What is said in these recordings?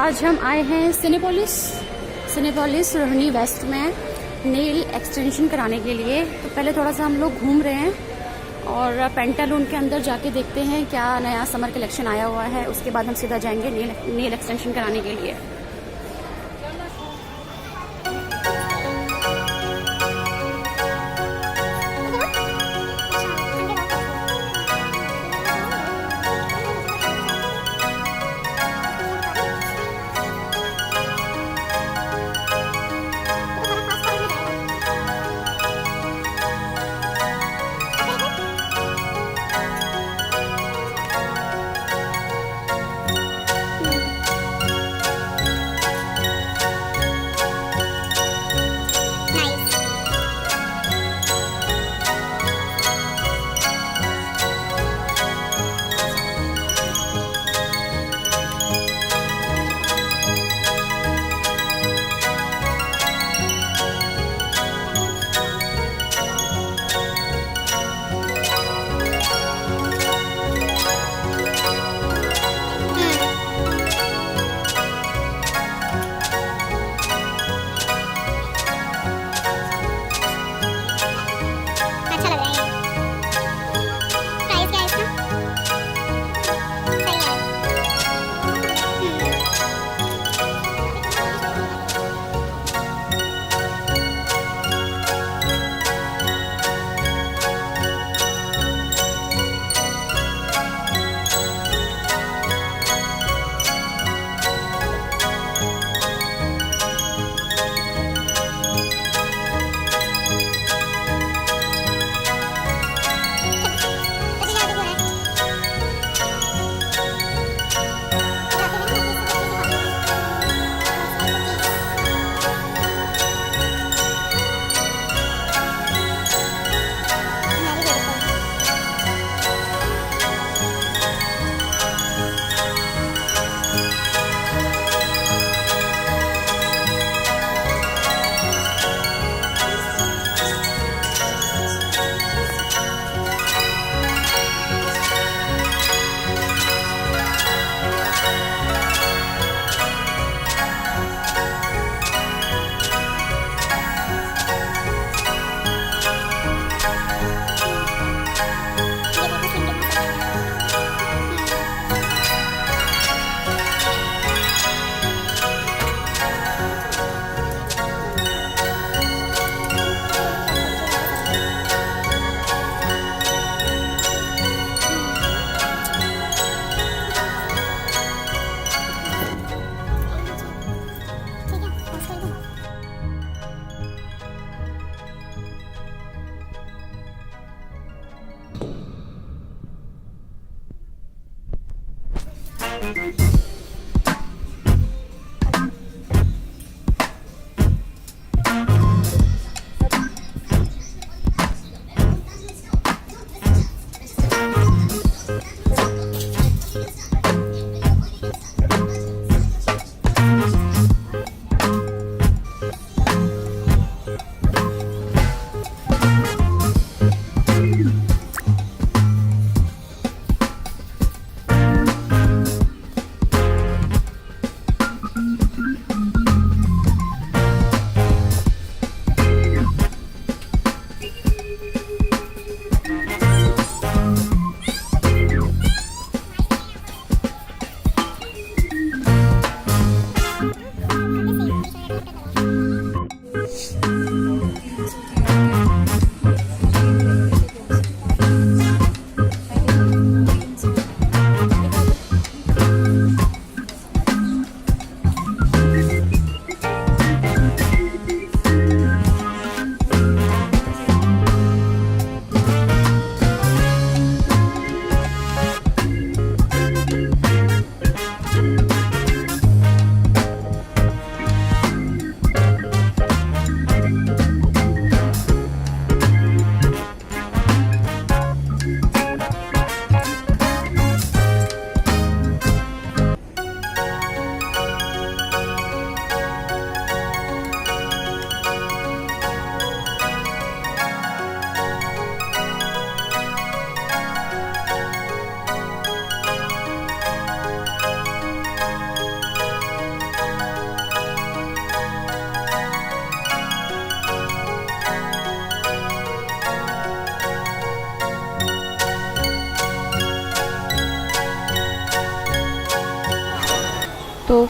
आज हम आए हैं सिनेपोलिस रोहिणी वेस्ट में नेल एक्सटेंशन कराने के लिए। तो पहले थोड़ा सा हम लोग घूम रहे हैं और पेंटालून के अंदर जाके देखते हैं क्या नया समर कलेक्शन आया हुआ है। उसके बाद हम सीधा जाएंगे नेल एक्सटेंशन कराने के लिए।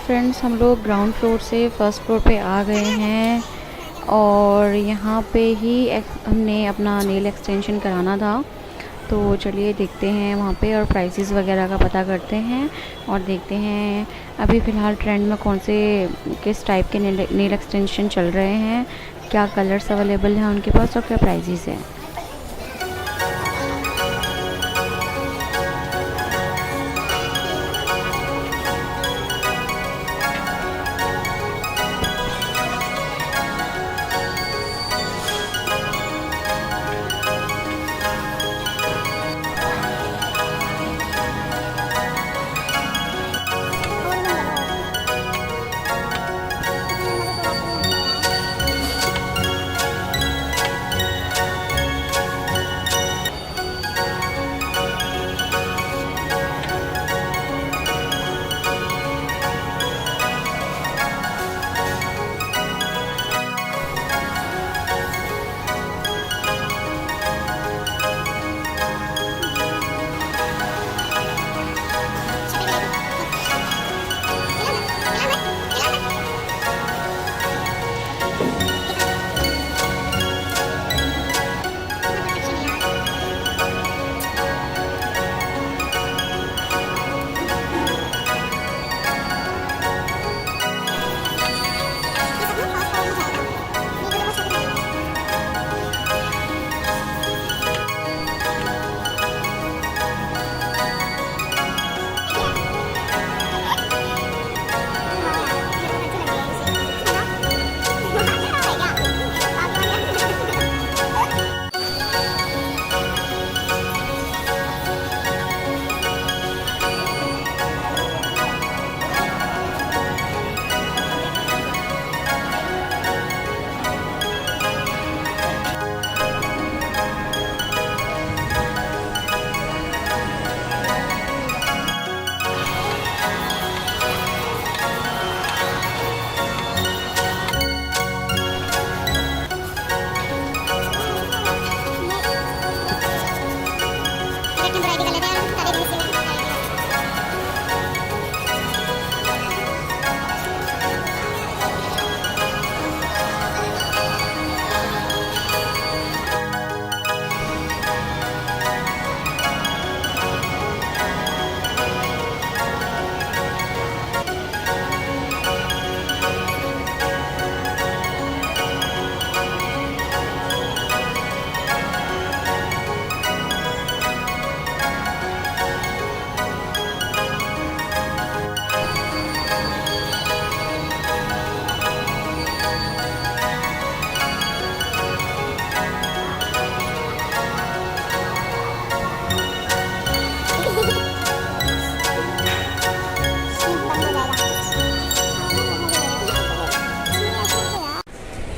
फ्रेंड्स हम लोग ग्राउंड फ्लोर से फर्स्ट फ्लोर पे आ गए हैं और यहाँ पे ही हमने अपना नेल एक्सटेंशन कराना था। तो चलिए देखते हैं वहाँ पे और प्राइसेस वगैरह का पता करते हैं और देखते हैं अभी फ़िलहाल ट्रेंड में कौन से किस टाइप के नेल एक्सटेंशन चल रहे हैं, क्या कलर्स अवेलेबल हैं उनके पास और क्या प्राइसेस हैं।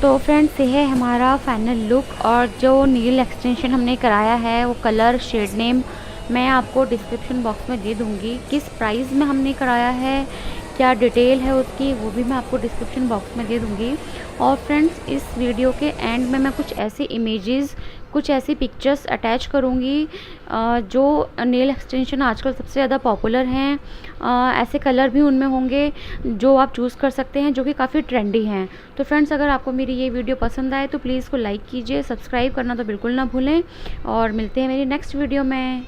तो फ्रेंड्स ये है हमारा फाइनल लुक और जो नेल एक्सटेंशन हमने कराया है वो कलर शेड नेम मैं आपको डिस्क्रिप्शन बॉक्स में दे दूँगी। किस प्राइस में हमने कराया है, क्या डिटेल है उसकी, वो भी मैं आपको डिस्क्रिप्शन बॉक्स में दे दूँगी। और फ्रेंड्स इस वीडियो के एंड में मैं कुछ ऐसे इमेजेस, कुछ ऐसी पिक्चर्स अटैच करूँगी जो नेल एक्सटेंशन आजकल सबसे ज़्यादा पॉपुलर हैं। ऐसे कलर भी उनमें होंगे जो आप चूज़ कर सकते हैं, जो कि काफ़ी ट्रेंडी हैं। तो फ्रेंड्स अगर आपको मेरी ये वीडियो पसंद आए तो प्लीज़ इसको लाइक कीजिए, सब्सक्राइब करना तो बिल्कुल ना भूलें और मिलते हैं मेरी नेक्स्ट वीडियो में।